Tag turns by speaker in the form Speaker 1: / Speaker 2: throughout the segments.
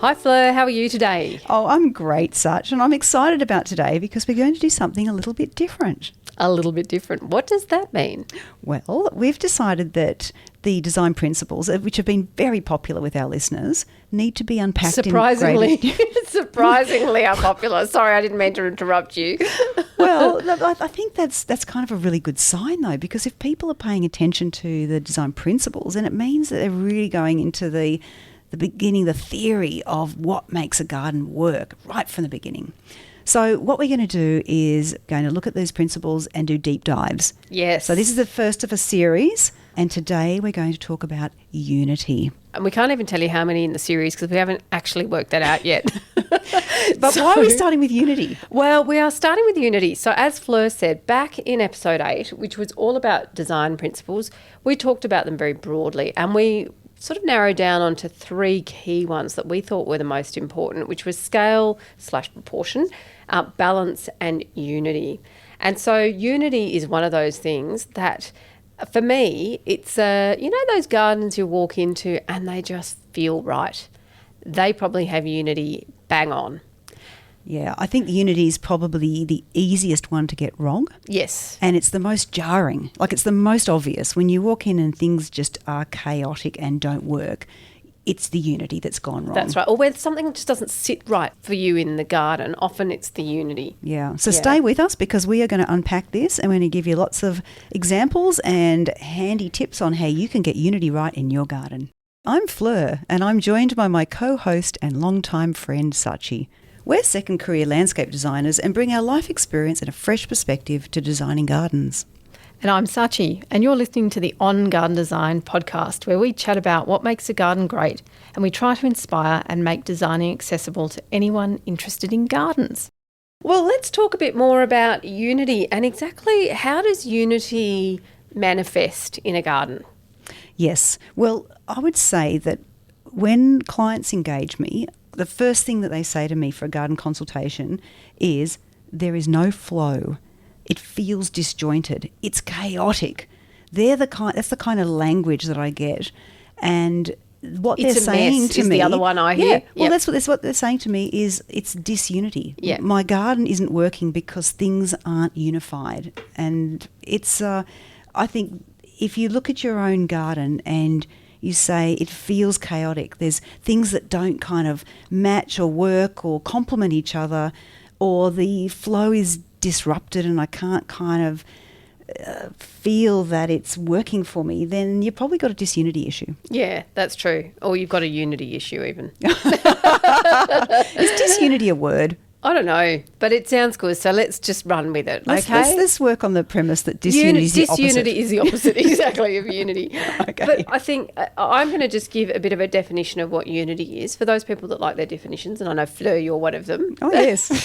Speaker 1: Hi Fleur, how are you today?
Speaker 2: Oh, I'm great, Such, and I'm excited about today because we're going to do something a little bit different.
Speaker 1: A little bit different. What does that mean?
Speaker 2: Well, we've decided that the design principles, which have been very popular with our listeners, need to be unpacked
Speaker 1: surprisingly unpopular. Sorry, I didn't mean to interrupt you.
Speaker 2: Well, I think that's kind of a really good sign, though, because if people are paying attention to the design principles, then it means that they're really going into the beginning, the theory of what makes a garden work right from the beginning. So what we're going to do is going to look at these principles and do deep dives.
Speaker 1: Yes.
Speaker 2: So this is the first of a series, and today we're going to talk about unity.
Speaker 1: And we can't even tell you how many in the series because we haven't actually worked that out yet.
Speaker 2: But why are we starting with unity?
Speaker 1: Well, we are starting with unity. So as Fleur said, back in episode 8, which was all about design principles, we talked about them very broadly, and we sort of narrowed down onto 3 key ones that we thought were the most important, which was scale/proportion, balance and unity. And so unity is one of those things that, for me, it's, those gardens you walk into and they just feel right. They probably have unity bang on.
Speaker 2: Yeah, I think unity is probably the easiest one to get wrong.
Speaker 1: Yes.
Speaker 2: And it's the most jarring. Like, it's the most obvious. When you walk in and things just are chaotic and don't work, it's the unity that's gone wrong.
Speaker 1: That's right. Or where something just doesn't sit right for you in the garden, often it's the unity.
Speaker 2: Yeah. So stay with us because we are going to unpack this and we're going to give you lots of examples and handy tips on how you can get unity right in your garden. I'm Fleur and I'm joined by my co-host and longtime friend Sachi. We're second career landscape designers and bring our life experience and a fresh perspective to designing gardens.
Speaker 3: And I'm Sachi, and you're listening to the On Garden Design podcast, where we chat about what makes a garden great, and we try to inspire and make designing accessible to anyone interested in gardens.
Speaker 1: Well, let's talk a bit more about unity and exactly how does unity manifest in a garden?
Speaker 2: Yes. Well, I would say that when clients engage me, the first thing that they say to me for a garden consultation is there is no flow. It feels disjointed. It's chaotic. That's the kind of language that I get. And what they're saying to me,
Speaker 1: the other one I hear.
Speaker 2: Yeah, well, that's what they're saying to me is it's disunity.
Speaker 1: Yeah.
Speaker 2: My garden isn't working because things aren't unified. And it's, I think, if you look at your own garden and you say it feels chaotic, there's things that don't kind of match or work or complement each other, or the flow is disrupted and I can't kind of feel that it's working for me, then you've probably got a disunity issue.
Speaker 1: Yeah, that's true. Or you've got a unity issue even.
Speaker 2: Is disunity a word?
Speaker 1: I don't know, but it sounds good, so let's just run with it, okay?
Speaker 2: Let's work on the premise that disunity is the opposite.
Speaker 1: Disunity is the opposite, exactly, of unity.
Speaker 2: Okay.
Speaker 1: But I think I'm going to just give a bit of a definition of what unity is for those people that like their definitions, and I know, Fleur, you're one of them.
Speaker 2: Oh, yes.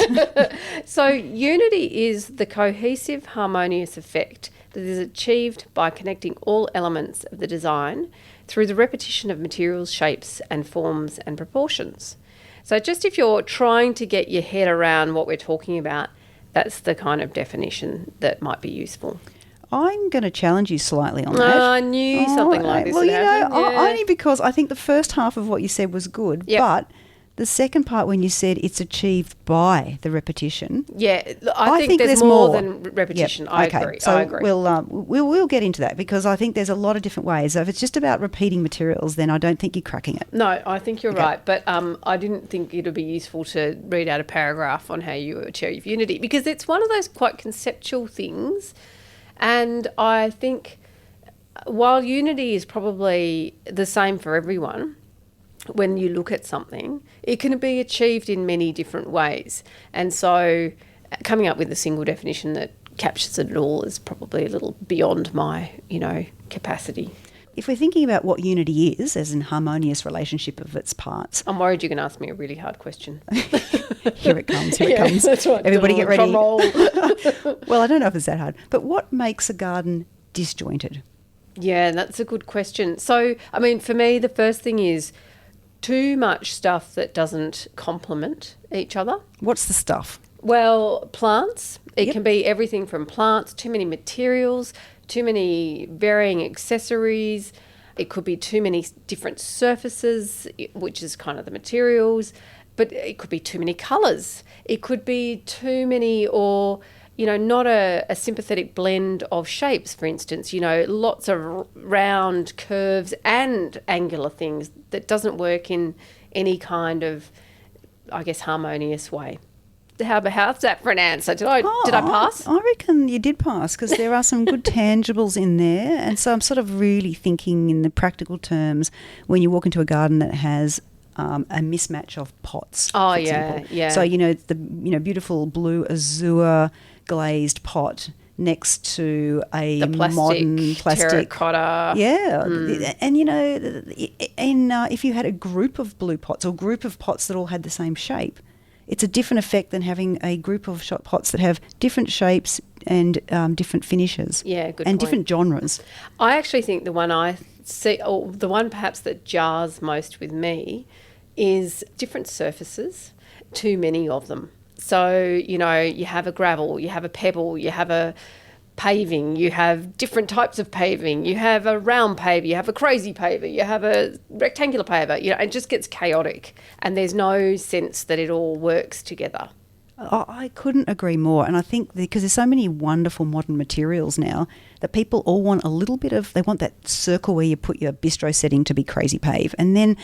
Speaker 1: So unity is the cohesive, harmonious effect that is achieved by connecting all elements of the design through the repetition of materials, shapes and forms and proportions. So just if you're trying to get your head around what we're talking about, that's the kind of definition that might be useful.
Speaker 2: I'm going to challenge you slightly on that.
Speaker 1: I knew something like this would happen.
Speaker 2: Only because I think the first half of what you said was good, but the second part when you said it's achieved by the repetition.
Speaker 1: Yeah, I think there's more than repetition.
Speaker 2: Yep.
Speaker 1: I
Speaker 2: okay.
Speaker 1: agree.
Speaker 2: So
Speaker 1: I agree.
Speaker 2: We'll get into that because I think there's a lot of different ways. So if it's just about repeating materials, then I don't think you're cracking it.
Speaker 1: No, I think you're right. But I didn't think it would be useful to read out a paragraph on how you achieve unity because it's one of those quite conceptual things. And I think while unity is probably the same for everyone, when you look at something, it can be achieved in many different ways. And so coming up with a single definition that captures it all is probably a little beyond my, capacity.
Speaker 2: If we're thinking about what unity is as an harmonious relationship of its parts.
Speaker 1: I'm worried you're going to ask me a really hard question.
Speaker 2: Here it comes.
Speaker 1: That's right.
Speaker 2: Everybody get ready.
Speaker 1: Well,
Speaker 2: I don't know if it's that hard. But what makes a garden disjointed?
Speaker 1: Yeah, that's a good question. So, for me, the first thing is too much stuff that doesn't complement each other.
Speaker 2: What's the stuff?
Speaker 1: Well, plants. It can be everything from plants, too many materials, too many varying accessories, It could be too many different surfaces, which is kind of the materials, but it could be too many colours. It could be too many or, not a sympathetic blend of shapes, for instance, lots of round curves and angular things that doesn't work in any kind of, I guess, harmonious way. How's that for an answer? Did I pass?
Speaker 2: I reckon you did pass because there are some good tangibles in there. And so I'm sort of really thinking in the practical terms when you walk into a garden that has a mismatch of pots.
Speaker 1: Oh,
Speaker 2: for
Speaker 1: yeah,
Speaker 2: example.
Speaker 1: yeah.
Speaker 2: So, the beautiful blue azure glazed pot next to a
Speaker 1: The plastic,
Speaker 2: modern plastic
Speaker 1: terracotta.
Speaker 2: Yeah. And, if you had a group of blue pots or group of pots that all had the same shape, it's a different effect than having a group of shot pots that have different shapes and different finishes.
Speaker 1: Yeah, good
Speaker 2: and
Speaker 1: point.
Speaker 2: different genres.
Speaker 1: I actually think the one I see, or the one perhaps that jars most with me, is different surfaces, too many of them. So, you have a gravel, you have a pebble, you have a paving, you have different types of paving, you have a round paver, you have a crazy paver, you have a rectangular paver, it just gets chaotic and there's no sense that it all works together.
Speaker 2: I couldn't agree more. And I think because there's so many wonderful modern materials now that people all want a little bit of, they want that circle where you put your bistro setting to be crazy pave. And then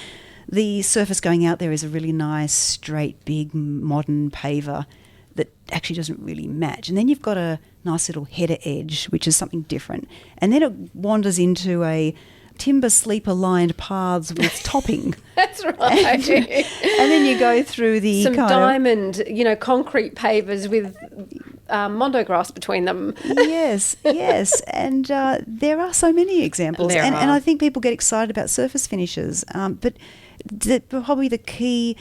Speaker 2: the surface going out there is a really nice, straight, big, modern paver that actually doesn't really match. And then you've got a nice little header edge, which is something different. And then it wanders into a timber sleeper lined paths with topping.
Speaker 1: That's right.
Speaker 2: And then you go through the
Speaker 1: some
Speaker 2: kind
Speaker 1: diamond, concrete pavers with mondo grass between them.
Speaker 2: Yes. And there are so many examples. And I think people get excited about surface finishes. But probably the key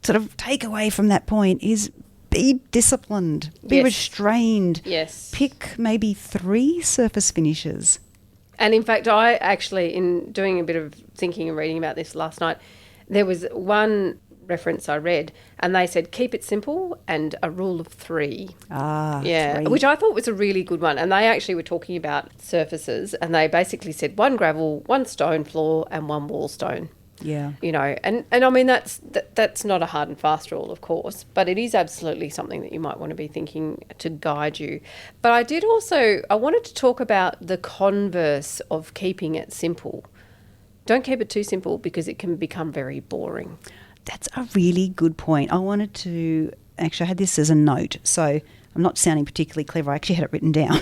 Speaker 2: sort of takeaway from that point is be disciplined, be restrained.
Speaker 1: Yes.
Speaker 2: Pick maybe 3 surface finishes.
Speaker 1: And in fact, I actually, in doing a bit of thinking and reading about this last night, there was one reference I read and they said, keep it simple and a rule of 3. Yeah,
Speaker 2: 3.
Speaker 1: which I thought was a really good one. And they actually were talking about surfaces and they basically said 1 gravel, 1 stone floor and 1 wall stone.
Speaker 2: Yeah.
Speaker 1: And I mean, that's not a hard and fast rule, of course, but it is absolutely something that you might want to be thinking to guide you. But I wanted to talk about the converse of keeping it simple. Don't keep it too simple because it can become very boring.
Speaker 2: That's a really good point. I had this as a note, so I'm not sounding particularly clever. I actually had it written down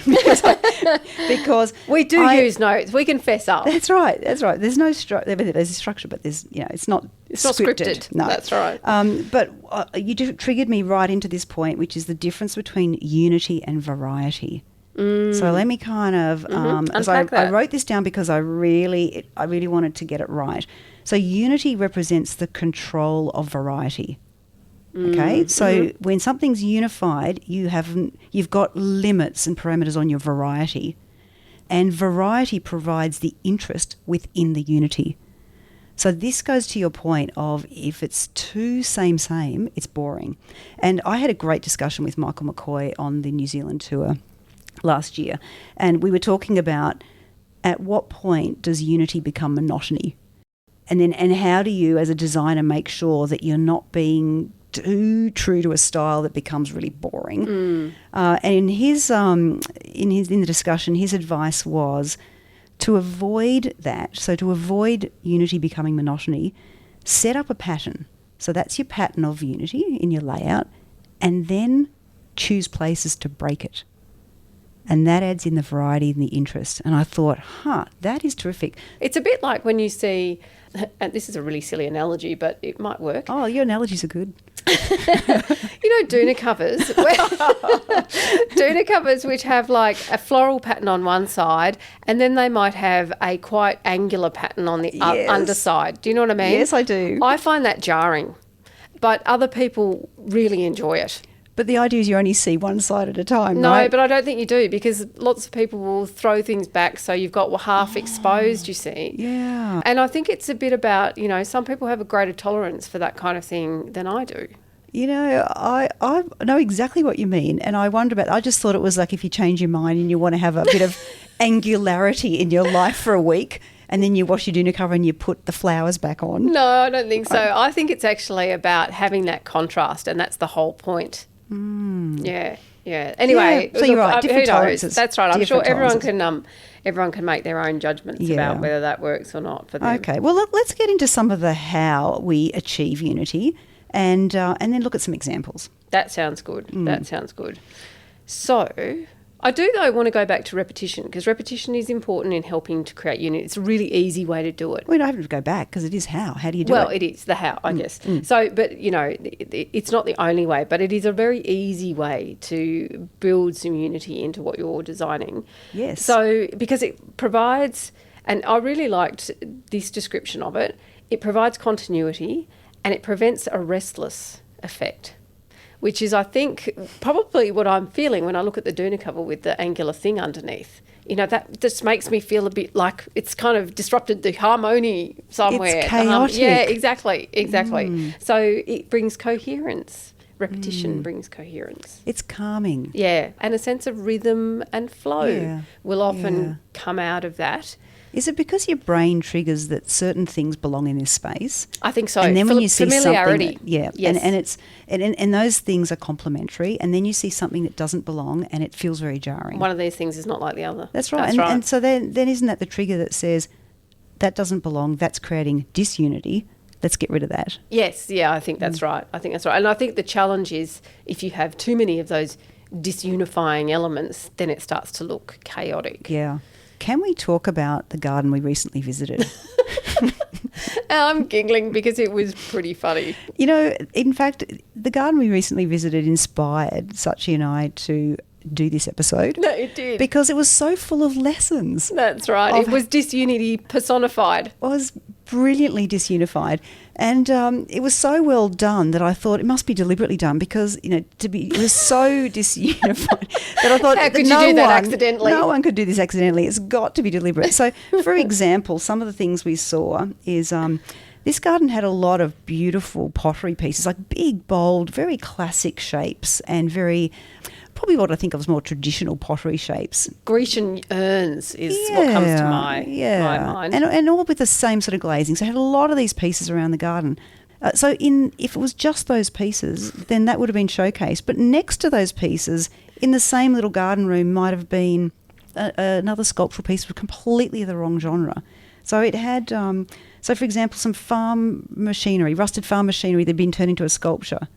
Speaker 2: because
Speaker 1: we use notes. We can fess up.
Speaker 2: That's right. There's no structure. There's a structure, but there's it's not
Speaker 1: scripted.
Speaker 2: No,
Speaker 1: that's right.
Speaker 2: But you triggered me right into this point, which is the difference between unity and variety. So let me kind of I wrote this down because I really wanted to get it right. So unity represents the control of variety. Okay, so when something's unified, you've got limits and parameters on your variety, and variety provides the interest within the unity. So this goes to your point of if it's too same, it's boring. And I had a great discussion with Michael McCoy on the New Zealand tour last year, and we were talking about at what point does unity become monotony, and how do you as a designer make sure that you're not being too true to a style that becomes really boring. And in the discussion, his advice was to avoid that. So to avoid unity becoming monotony, set up a pattern. So that's your pattern of unity in your layout, and then choose places to break it. And that adds in the variety and the interest. And I thought, that is terrific.
Speaker 1: It's a bit like when you see, and this is a really silly analogy, but it might work.
Speaker 2: Oh, your analogies are good.
Speaker 1: Doona covers. Doona covers which have like a floral pattern on one side and then they might have a quite angular pattern on the underside. Do you know what I mean?
Speaker 2: Yes, I do.
Speaker 1: I find that jarring, but other people really enjoy it.
Speaker 2: But the idea is you only see one side at a time,
Speaker 1: no,
Speaker 2: right?
Speaker 1: No, but I don't think you do because lots of people will throw things back so you've got half exposed, you see.
Speaker 2: Yeah.
Speaker 1: And I think it's a bit about, some people have a greater tolerance for that kind of thing than I do.
Speaker 2: I know exactly what you mean, and I just thought it was like if you change your mind and you want to have a bit of angularity in your life for a week and then you wash your doona cover and you put the flowers back on.
Speaker 1: No, I don't think so. I think it's actually about having that contrast, and that's the whole point. Yeah. Anyway,
Speaker 2: so you're right. Different
Speaker 1: who knows?
Speaker 2: tolerances.
Speaker 1: That's right. I'm sure
Speaker 2: Different
Speaker 1: everyone can make their own judgments about whether that works or not for them.
Speaker 2: Okay. Well, let's get into some of the how we achieve unity, and then look at some examples.
Speaker 1: That sounds good. That sounds good. So, I do, though, want to go back to repetition, because repetition is important in helping to create unity. It's a really easy way to do it.
Speaker 2: We don't have to go back because it is how. How do you do it?
Speaker 1: Well, it is the how, I guess. So, but, it's not the only way, but it is a very easy way to build some unity into what you're designing.
Speaker 2: Yes.
Speaker 1: So, because it provides, and I really liked this description of it, it provides continuity and it prevents a restless effect, which is, I think, probably what I'm feeling when I look at the doona cover with the angular thing underneath. That just makes me feel a bit like it's kind of disrupted the harmony somewhere.
Speaker 2: It's chaotic.
Speaker 1: Yeah, exactly. So it brings coherence. Repetition brings coherence.
Speaker 2: It's calming.
Speaker 1: Yeah, and a sense of rhythm and flow will often come out of that.
Speaker 2: Is it because your brain triggers that certain things belong in this space?
Speaker 1: I think so.
Speaker 2: And then when you see
Speaker 1: familiarity.
Speaker 2: Something and those things are complementary, and then you see something that doesn't belong and it feels very jarring.
Speaker 1: One of these things is not like the other.
Speaker 2: That's right. And so then isn't that the trigger that says that doesn't belong, that's creating disunity, let's get rid of that?
Speaker 1: Yes, yeah, I think that's right. And I think the challenge is if you have too many of those disunifying elements, then it starts to look chaotic.
Speaker 2: Yeah. Can we talk about the garden we recently visited?
Speaker 1: I'm giggling because it was pretty funny.
Speaker 2: In fact, the garden we recently visited inspired Sachi and I to do this episode.
Speaker 1: No, it did.
Speaker 2: Because it was so full of lessons.
Speaker 1: That's right. It was disunity personified.
Speaker 2: It was brilliantly disunified. And it was so well done that I thought it must be deliberately done because, it was so disunified that I thought,
Speaker 1: how could you do that accidentally?
Speaker 2: No one could do this accidentally. It's got to be deliberate. So, for example, some of the things we saw is this garden had a lot of beautiful pottery pieces, like big, bold, very classic shapes and very... probably what I think of as more traditional pottery shapes.
Speaker 1: Grecian urns is what comes to my mind.
Speaker 2: And all with the same sort of glazing. So I had a lot of these pieces around the garden. If it was just those pieces, then that would have been showcased. But next to those pieces, in the same little garden room, might have been another sculptural piece of completely the wrong genre. So it had, for example, some farm machinery, rusted farm machinery that had been turned into a sculpture.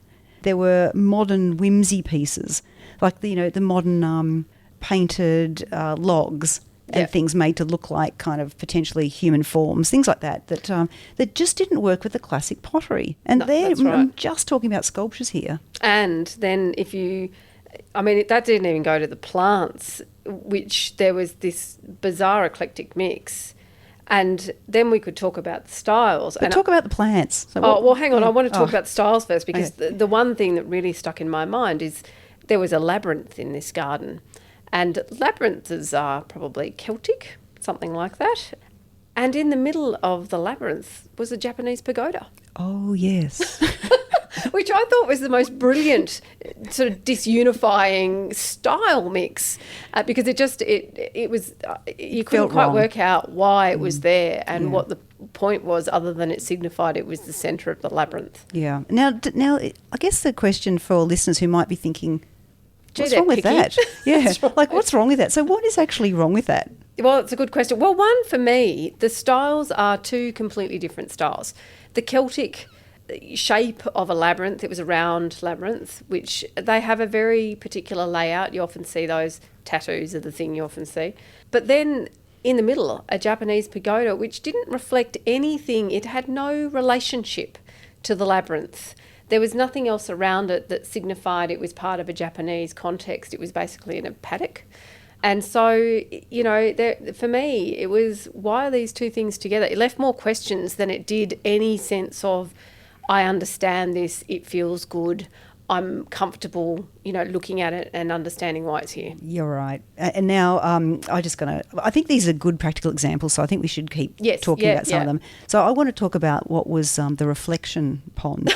Speaker 2: There were modern whimsy pieces, like the modern painted logs and things made to look like kind of potentially human forms, things like that that just didn't work with the classic pottery. And
Speaker 1: that's right.
Speaker 2: I'm just talking about sculptures here.
Speaker 1: And then that didn't even go to the plants, which there was this bizarre eclectic mix. And then we could talk about the styles.
Speaker 2: But talk about the plants.
Speaker 1: So hang on. I want to talk about the styles first because the one thing that really stuck in my mind is there was a labyrinth in this garden. And labyrinths are probably Celtic, something like that. And in the middle of the labyrinth was a Japanese pagoda.
Speaker 2: Oh, yes.
Speaker 1: Which I thought was the most brilliant sort of disunifying style mix because it was you couldn't quite work out why it was there and what the point was other than it signified it was the centre of the labyrinth.
Speaker 2: Yeah. Now, I guess the question for listeners who might be thinking, what's wrong with that? Yeah, right. What's wrong with that? So what is actually wrong with that?
Speaker 1: Well, it's a good question. Well, one, for me, the styles are two completely different styles. The Celtic shape of a labyrinth, it was a round labyrinth, which they have a very particular layout. You often see those tattoos are the thing you often see. But then in the middle, a Japanese pagoda, which didn't reflect anything. It had no relationship to the labyrinth. There was nothing else around it that signified it was part of a Japanese context. It was basically in a paddock. And so, for me, it was, why are these two things together? It left more questions than it did any sense of, I understand this, it feels good, I'm comfortable, looking at it and understanding why it's here.
Speaker 2: You're right. And now I think these are good practical examples, so I think we should keep talking about some of them. So I want to talk about what was the reflection pond.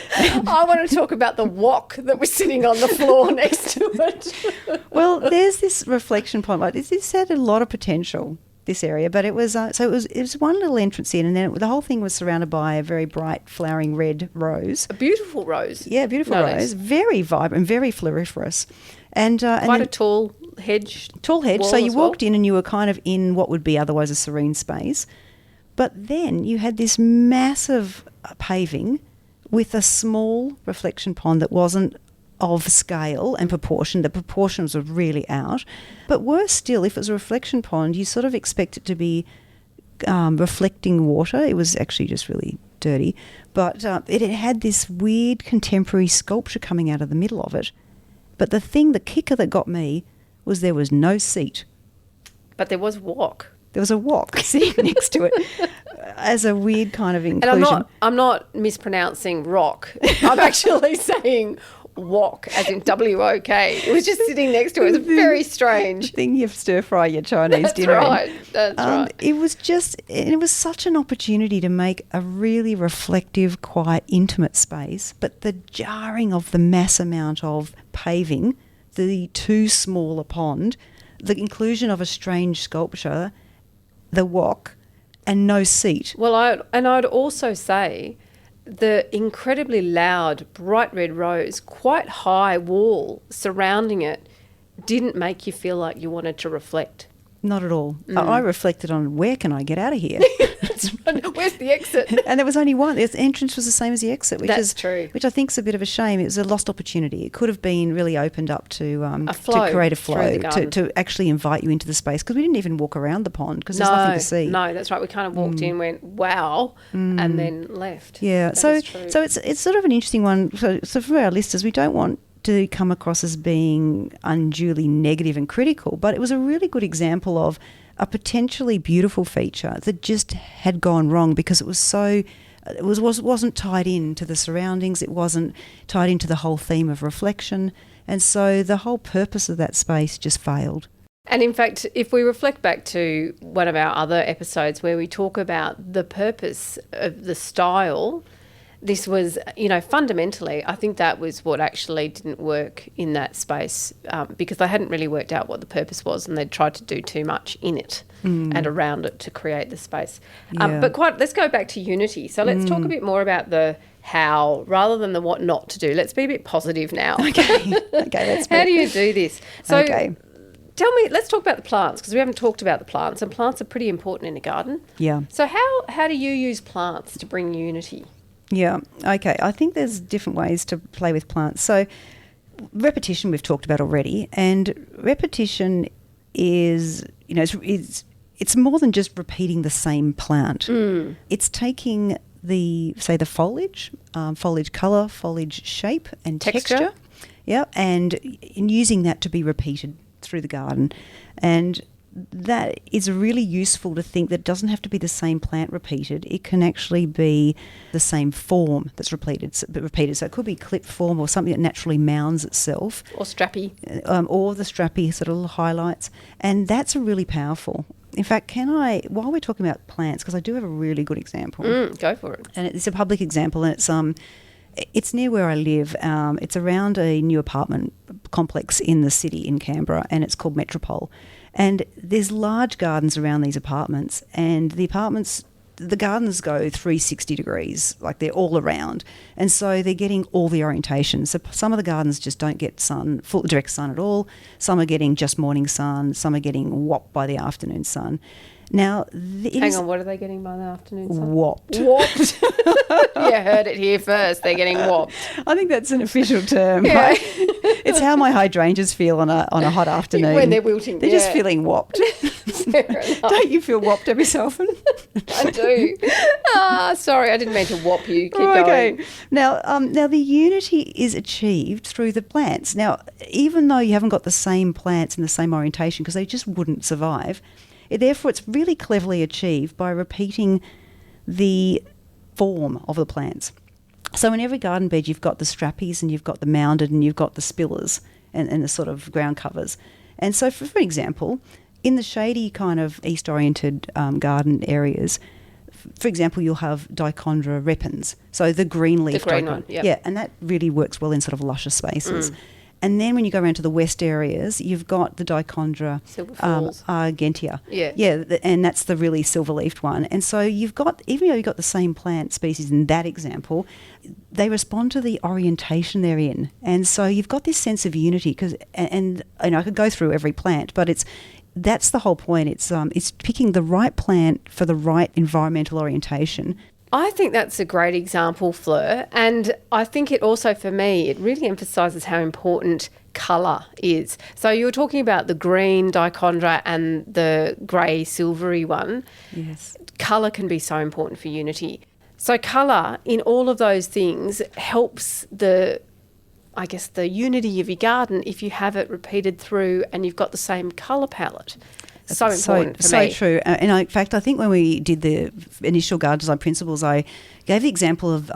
Speaker 1: I want to talk about the wok that was sitting on the floor next to it.
Speaker 2: Well, there's this reflection pond. This had a lot of potential. this area, but it was it was one little entrance in, and then the whole thing was surrounded by a very bright flowering red rose.
Speaker 1: A beautiful rose.
Speaker 2: Yeah, beautiful rose, very vibrant, very floriferous, and
Speaker 1: quite a tall hedge.
Speaker 2: Tall hedge.
Speaker 1: wall
Speaker 2: So you
Speaker 1: as well.
Speaker 2: walked in and you were kind of in what would be otherwise a serene space, but then you had this massive paving with a small reflection pond that wasn't of scale and proportion. The proportions were really out. But worse still, if it was a reflection pond, you sort of expect it to be reflecting water. It was actually just really dirty. But it had this weird contemporary sculpture coming out of the middle of it. But the kicker that got me was there was no seat.
Speaker 1: But there was wok.
Speaker 2: There was a wok sitting next to it as a weird kind of inclusion.
Speaker 1: And I'm not mispronouncing rock. I'm actually saying wok, as in W-O-K. It was just sitting next to it. It was very strange.
Speaker 2: The thing you stir fry your Chinese
Speaker 1: That's
Speaker 2: dinner
Speaker 1: right.
Speaker 2: in.
Speaker 1: That's right.
Speaker 2: It was such an opportunity to make a really reflective, quiet, intimate space, but the jarring of the mass amount of paving, the too small a pond, the inclusion of a strange sculpture, the wok, and no seat.
Speaker 1: Well, I'd also say the incredibly loud, bright red rose, quite high wall surrounding it didn't make you feel like you wanted to reflect.
Speaker 2: Not at all. I reflected on where can I get out of here?
Speaker 1: That's right. Where's the exit?
Speaker 2: And there was only one. The entrance was the same as the exit, which
Speaker 1: That's true.
Speaker 2: Which I think is a bit of a shame. It was a lost opportunity. It could have been really opened up to
Speaker 1: flow
Speaker 2: to create a
Speaker 1: through
Speaker 2: flow,
Speaker 1: the garden.
Speaker 2: to actually invite you into the space, because we didn't even walk around the pond because there's nothing to see.
Speaker 1: No, that's right. We kind of walked in, went, wow, and then left.
Speaker 2: Yeah.
Speaker 1: That
Speaker 2: So
Speaker 1: is true.
Speaker 2: it's sort of an interesting one. So for our listeners, we don't want to come across as being unduly negative and critical, but it was a really good example of a potentially beautiful feature that just had gone wrong because it was so wasn't tied in to the surroundings. It wasn't tied into the whole theme of reflection, and so the whole purpose of that space just failed.
Speaker 1: And in fact, if we reflect back to one of our other episodes where we talk about the purpose of the style, this was, fundamentally, I think that was what actually didn't work in that space because they hadn't really worked out what the purpose was, and they'd tried to do too much in it and around it to create the space.
Speaker 2: Yeah.
Speaker 1: Let's go back to Unity. So let's talk a bit more about the how rather than the what not to do. Let's be a bit positive now.
Speaker 2: Okay, let's.
Speaker 1: How do you do this? So
Speaker 2: Okay.
Speaker 1: tell me, let's talk about the plants, because we haven't talked about the plants, and plants are pretty important in a garden.
Speaker 2: Yeah.
Speaker 1: So how do you use plants to bring unity?
Speaker 2: Yeah, okay. I think there's different ways to play with plants. So repetition we've talked about already, and repetition is, it's more than just repeating the same plant. It's taking the foliage, foliage colour, foliage shape and texture. Yeah, and using that to be repeated through the garden. And that is really useful to think that it doesn't have to be the same plant repeated. It can actually be the same form that's repeated. So it could be clip form or something that naturally mounds itself.
Speaker 1: Or strappy.
Speaker 2: Or the strappy sort of highlights. And that's really powerful. In fact, while we're talking about plants, because I do have a really good example.
Speaker 1: Go for it.
Speaker 2: And it's a public example, and it's near where I live. It's around a new apartment complex in the city in Canberra, and it's called Metropole. And there's large gardens around these apartments, and the gardens go 360 degrees, like they're all around. And so they're getting all the orientations. So some of the gardens just don't get full direct sun at all. Some are getting just morning sun. Some are getting whopped by the afternoon sun. Now,
Speaker 1: Hang on, what are they getting by the afternoon sun?
Speaker 2: Whopped.
Speaker 1: Whopped. You heard it here first. They're getting whopped.
Speaker 2: I think that's an official term.
Speaker 1: Yeah.
Speaker 2: Right? It's how my hydrangeas feel on a hot afternoon.
Speaker 1: When they're wilting.
Speaker 2: They're just feeling whopped.
Speaker 1: Fair enough.
Speaker 2: Don't you feel whopped every so often?
Speaker 1: I do. Sorry, I didn't mean to whop you. Keep
Speaker 2: Okay.
Speaker 1: going.
Speaker 2: Now the unity is achieved through the plants. Now, even though you haven't got the same plants and the same orientation, because they just wouldn't survive, therefore it's really cleverly achieved by repeating the form of the plants. So in every garden bed you've got the strappies and you've got the mounded and you've got the spillers and the sort of ground covers. And so for example, in the shady kind of east-oriented garden areas, for example, you'll have Dichondra repens, so the green leaf.
Speaker 1: The green one, yep.
Speaker 2: Yeah, and that really works well in sort of lusher spaces. And then when you go around to the west areas, you've got the Dichondra
Speaker 1: Silver Falls.
Speaker 2: argentea.
Speaker 1: Yeah.
Speaker 2: And that's the really silver-leafed one. And so you've got, even though you've got the same plant species in that example, they respond to the orientation they're in. And so you've got this sense of unity, and I could go through every plant, but that's the whole point. It's picking the right plant for the right environmental orientation.
Speaker 1: I think that's a great example, Fleur. And I think it also, for me, it really emphasises how important colour is. So you were talking about the green dichondra and the grey silvery one.
Speaker 2: Yes.
Speaker 1: Colour can be so important for unity. So colour in all of those things helps the unity of your garden if you have it repeated through and you've got the same colour palette. So important for me.
Speaker 2: So true. In fact, I think when we did the initial garden design principles, I gave the example of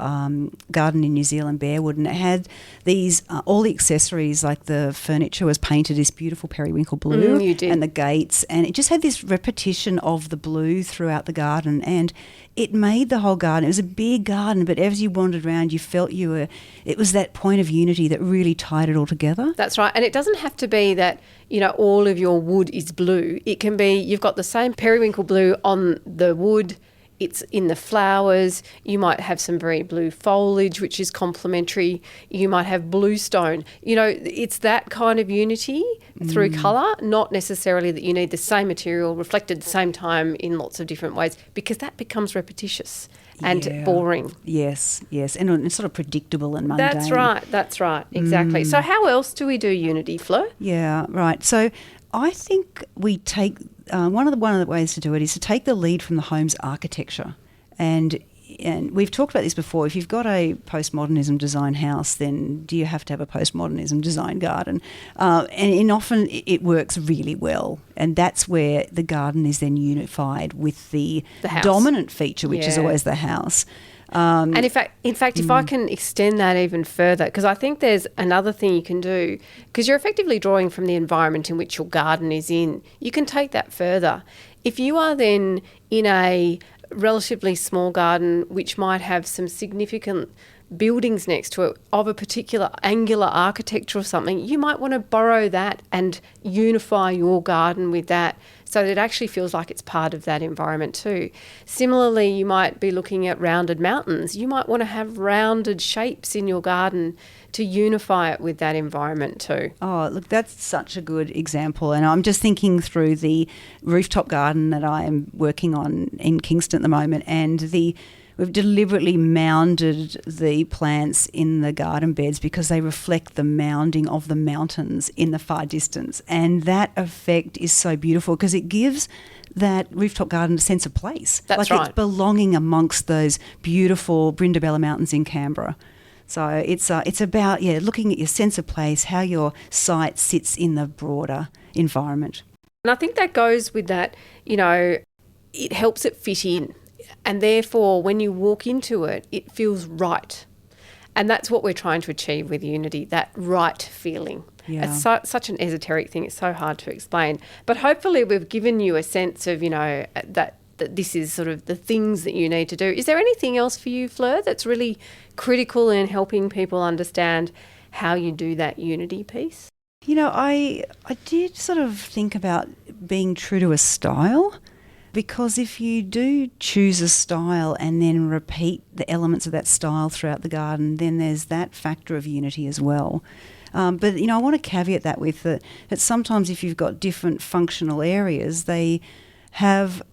Speaker 2: garden in New Zealand, Bearwood, and it had these, all the accessories, like the furniture was painted this beautiful periwinkle blue
Speaker 1: You did.
Speaker 2: and the gates, and it just had this repetition of the blue throughout the garden, and it made the whole garden. It was a big garden, but as you wandered around, you felt it was that point of unity that really tied it all together.
Speaker 1: That's right. And it doesn't have to be that, all of your wood is blue. It can be you've got the same periwinkle blue on the wood, it's in the flowers, you might have some very blue foliage, which is complementary, you might have bluestone. It's that kind of unity through colour, not necessarily that you need the same material reflected at the same time in lots of different ways, because that becomes repetitious and boring.
Speaker 2: Yes, and it's sort of predictable and mundane.
Speaker 1: That's right, exactly. So how else do we do unity, Flo?
Speaker 2: Yeah, right. So I think we take one of the ways to do it is to take the lead from the home's architecture, and we've talked about this before. If you've got a postmodernism design house, then do you have to have a postmodernism design garden? And often it works really well, and that's where the garden is then unified with the
Speaker 1: house.
Speaker 2: Dominant feature, which is always the house.
Speaker 1: And in fact, if I can extend that even further, because I think there's another thing you can do, because you're effectively drawing from the environment in which your garden is in. You can take that further. If you are then in a relatively small garden which might have some significant buildings next to it of a particular angular architecture or something, you might want to borrow that and unify your garden with that so that it actually feels like it's part of that environment too. Similarly, you might be looking at rounded mountains. You might want to have rounded shapes in your garden to unify it with that environment too.
Speaker 2: Oh, look, that's such a good example. And I'm just thinking through the rooftop garden that I am working on in Kingston at the moment, and we've deliberately mounded the plants in the garden beds because they reflect the mounding of the mountains in the far distance. And that effect is so beautiful because it gives that rooftop garden a sense of place.
Speaker 1: That's
Speaker 2: like
Speaker 1: right.
Speaker 2: It's belonging amongst those beautiful Brindabella Mountains in Canberra. So it's about, looking at your sense of place, how your site sits in the broader environment.
Speaker 1: And I think that goes with that, it helps it fit in. And therefore, when you walk into it, it feels right. And that's what we're trying to achieve with unity, that right feeling.
Speaker 2: Yeah.
Speaker 1: It's such an esoteric thing. It's so hard to explain. But hopefully we've given you a sense of, that this is sort of the things that you need to do. Is there anything else for you, Fleur, that's really critical in helping people understand how you do that unity piece?
Speaker 2: I did sort of think about being true to a style. Because if you do choose a style and then repeat the elements of that style throughout the garden, then there's that factor of unity as well. But I want to caveat that with that sometimes if you've got different functional areas, they have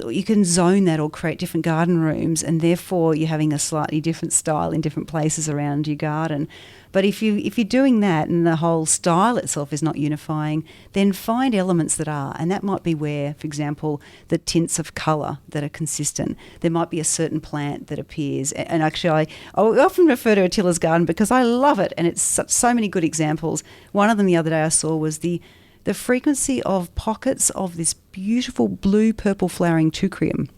Speaker 2: you can zone that or create different garden rooms, and therefore you're having a slightly different style in different places around your garden. But if you're doing that and the whole style itself is not unifying, then find elements that are, and that might be where, for example, the tints of colour that are consistent. There might be a certain plant that appears, and actually I often refer to Attila's garden because I love it, and it's so many good examples. One of them the other day I saw was the frequency of pockets of this beautiful blue-purple flowering teucrium.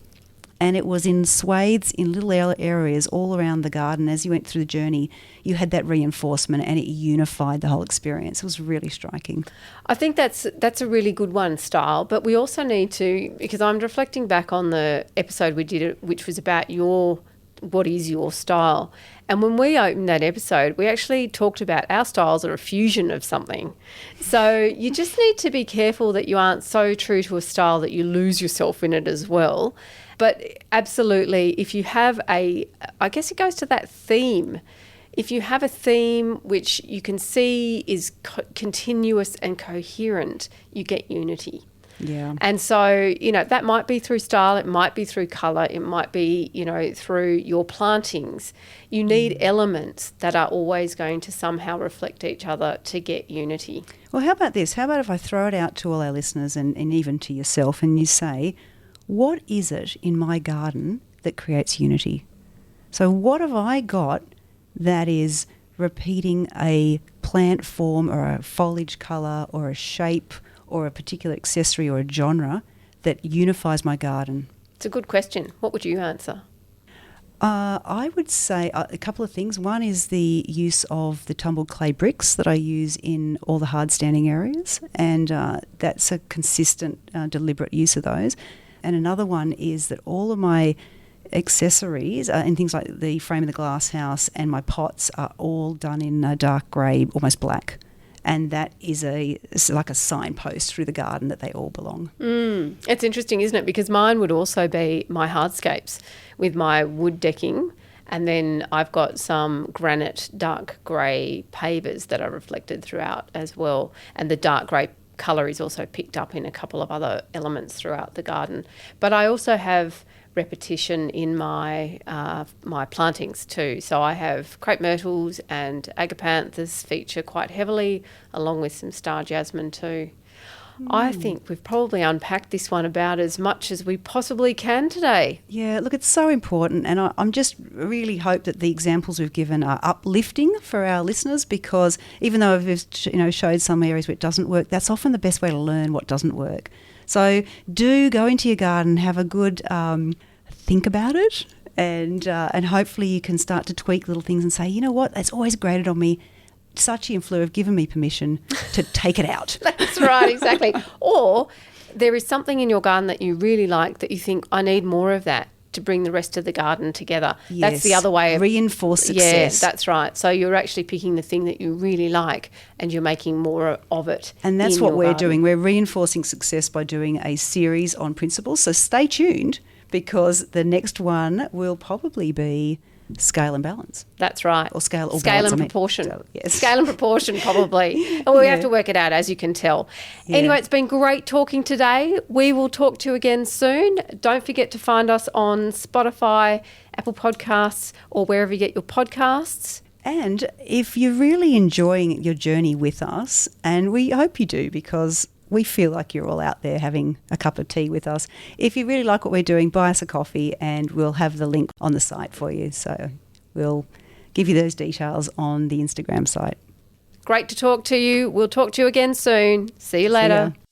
Speaker 2: And it was in swathes in little areas all around the garden. As you went through the journey, you had that reinforcement and it unified the whole experience. It was really striking.
Speaker 1: I think that's a really good one, style. But we also need to, because I'm reflecting back on the episode we did, which was about your what is your style. And when we opened that episode, we actually talked about our styles are a fusion of something. So you just need to be careful that you aren't so true to a style that you lose yourself in it as well. But absolutely, if you have I guess it goes to that theme. If you have a theme which you can see is continuous and coherent, you get unity.
Speaker 2: Yeah.
Speaker 1: And so, that might be through style, it might be through colour, it might be, through your plantings. You need elements that are always going to somehow reflect each other to get unity.
Speaker 2: Well, how about this? How about if I throw it out to all our listeners and even to yourself, and you say, what is it in my garden that creates unity? So what have I got that is repeating a plant form or a foliage colour or a shape or a particular accessory or a genre that unifies my garden?
Speaker 1: It's a good question. What would you answer?
Speaker 2: I would say a couple of things. One is the use of the tumbled clay bricks that I use in all the hard standing areas, and that's a consistent, deliberate use of those. And another one is that all of my accessories and things like the frame of the glass house and my pots are all done in a dark grey, almost black. And that is it's like a signpost through the garden that they all belong.
Speaker 1: It's interesting, isn't it? Because mine would also be my hardscapes with my wood decking, and then I've got some granite dark grey pavers that are reflected throughout as well. And the dark grey colour is also picked up in a couple of other elements throughout the garden. But I also have repetition in my my plantings too. So I have crepe myrtles and agapanthus feature quite heavily, along with some star jasmine too. I think we've probably unpacked this one about as much as we possibly can today.
Speaker 2: Yeah, look, it's so important, and I'm just really hope that the examples we've given are uplifting for our listeners, because even though we've showed some areas where it doesn't work, that's often the best way to learn what doesn't work. So do go into your garden, have a good think about it, and hopefully you can start to tweak little things and say, you know what, it's always grated on me. Sachi and Fleur have given me permission to take it out.
Speaker 1: That's right, exactly. Or there is something in your garden that you really like that you think, I need more of that to bring the rest of the garden together.
Speaker 2: Yes.
Speaker 1: That's the other way of
Speaker 2: reinforce success.
Speaker 1: Yeah, that's right. So you're actually picking the thing that you really like and you're making more of it.
Speaker 2: And that's what we're
Speaker 1: garden.
Speaker 2: doing. We're reinforcing success by doing a series on principles. So stay tuned, because the next one will probably be scale and balance.
Speaker 1: That's right.
Speaker 2: Or scale or
Speaker 1: scale
Speaker 2: balance.
Speaker 1: and proportion.
Speaker 2: Yes.
Speaker 1: Scale and proportion, probably. And we have to work it out, as you can tell.
Speaker 2: Yeah.
Speaker 1: Anyway, it's been great talking today. We will talk to you again soon. Don't forget to find us on Spotify, Apple Podcasts, or wherever you get your podcasts.
Speaker 2: And if you're really enjoying your journey with us, and we hope you do, because we feel like you're all out there having a cup of tea with us. If you really like what we're doing, buy us a coffee and we'll have the link on the site for you. So we'll give you those details on the Instagram site.
Speaker 1: Great to talk to you. We'll talk to you again soon. See you later.
Speaker 2: See ya.